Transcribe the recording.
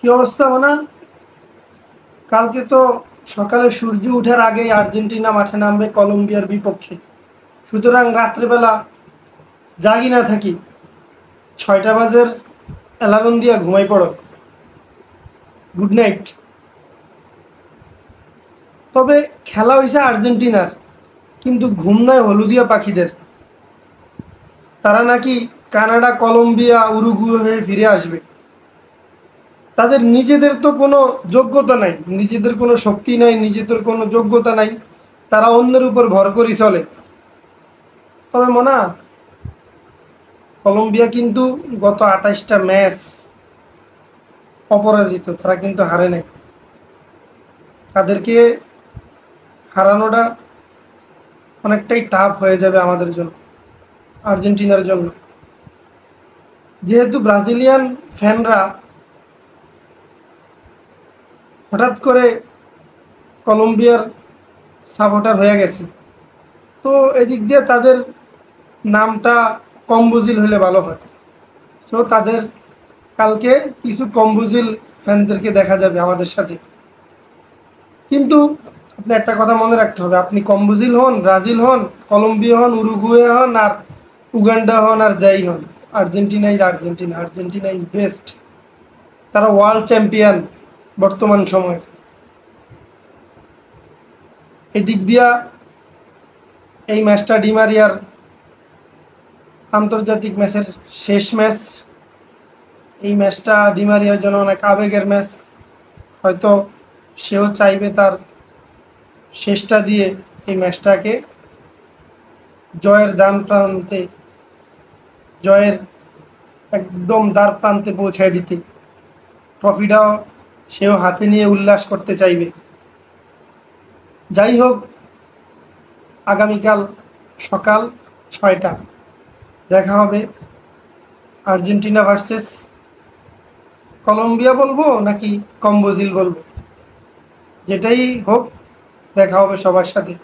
কি অবস্থা মানে? কালকে তো সকালে সূর্য ওঠার আগেই আর্জেন্টিনা মাঠে নামবে কলম্বিয়ার বিপক্ষে। সুতরাং রাত্রেবেলা জাগি না থাকি, 6টা বাজের অ্যালার্ম দিয়া ঘুমাই পড়ো। Good night. তবে খেলা হয়েছে আর্জেন্টিনার, কিন্তু ঘুম নয় হলুদিয়া পাখিদের। তারা নাকি কানাডা, কলম্বিয়া, উরুগুয়ে হয়ে ফিরে আসবে। তাদের নিজেদের তো কোনো যোগ্যতা নাই, নিজেদের কোনো শক্তি নাই, নিজেদের কোনো যোগ্যতা নাই। তারা অন্যের উপর ভর করে চলে। তবে মনা, কলম্বিয়া কিন্তু গত 28টা ম্যাচ অপরাজিত, তারা কিন্তু হারে নাই। তাদেরকে হারানোটা অনেকটাই টাফ হয়ে যাবে আমাদের জন্য, আর্জেন্টিনার জন্য। যেহেতু ব্রাজিলিয়ান ফ্যানরা হঠাৎ করে কলম্বিয়ার সাপোর্টার হয়ে গেছে, তো এদিক দিয়ে তাদের নামটা কম্বুজিল হলে ভালো হয়। সো তাদের কালকে কিছু কম্বুজিল ফ্যানদেরকে দেখা যাবে আমাদের সাথে। কিন্তু আপনি একটা কথা মনে রাখতে হবে, আপনি কম্বুজিল হন, ব্রাজিল হন, কলম্বিয়া হন, উরুগুয়ে হন, আর উগান্ডা হন, আর যাই হন, Argentina is Argentina. Argentina is best. তারা ওয়ার্ল্ড চ্যাম্পিয়ন বর্তমান সময়ে। এই দিক দিয়া এই ম্যাচটা ডিমারিয়ার আন্তর্জাতিক ম্যাচের শেষ ম্যাচ। এই ম্যাচটা ডিমারিয়ার জন্য অনেক আবেগের ম্যাচ। হয়তো সেও চাইবে তার শেষটা দিয়ে এই ম্যাচটাকে জয়ের দ্বার প্রান্তে, জয়ের একদম দ্বার প্রান্তে পৌঁছায় দিতে। ট্রফিটাও সেও হাতে নিয়ে উল্লাস করতে চাইবে। যাই হোক, আগামীকাল সকাল 6টা দেখা হবে আর্জেন্টিনা ভার্সেস কলম্বিয়া বলবো নাকি কম্বোজিল বলবো, যেটাই হোক দেখা হবে সবার সাথে।